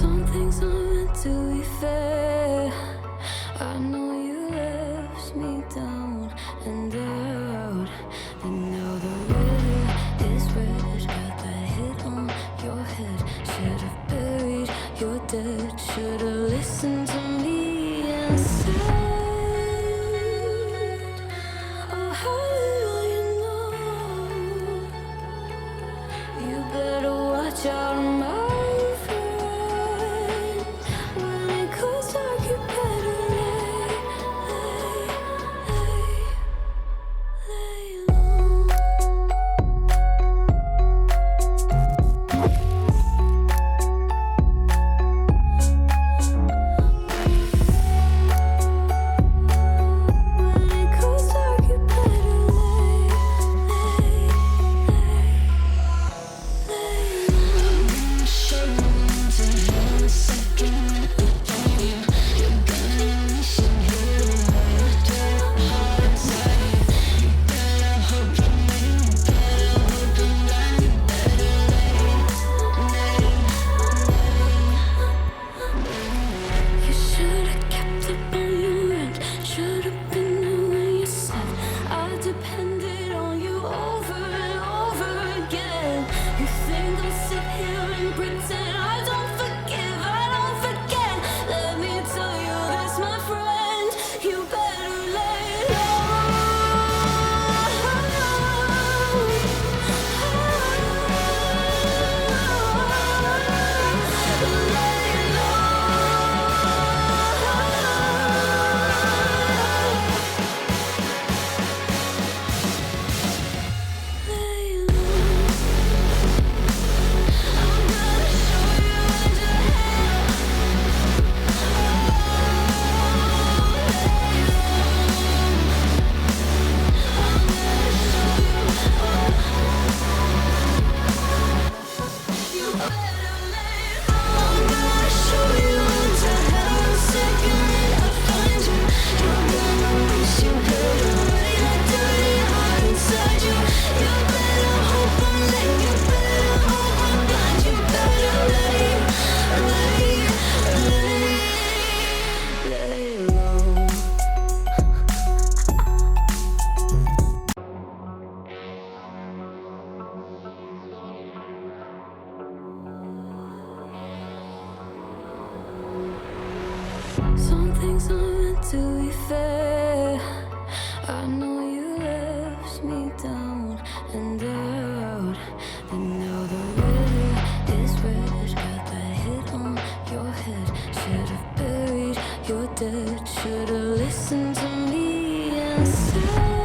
Some things aren't meant to be fair. I know you left me down and out, and now the river is red. Got that hit on your head. Should've buried your dead. Should've listened to me and said, oh, how little you know. You better watch out, my friend. When it goes dark, you better lay low. When it goes dark, you better lay You should've kept up on your end. Should've been there when you said I depended on you over and over again. You think I'll sit here and pretend I don't forgive, I don't forget. Let me tell you this, my friend. You better lay Some things aren't meant to be fair. I know you left me down and out, and now the river is red. Got that hit on your head. Should've buried your dead. Should've listened to me and said,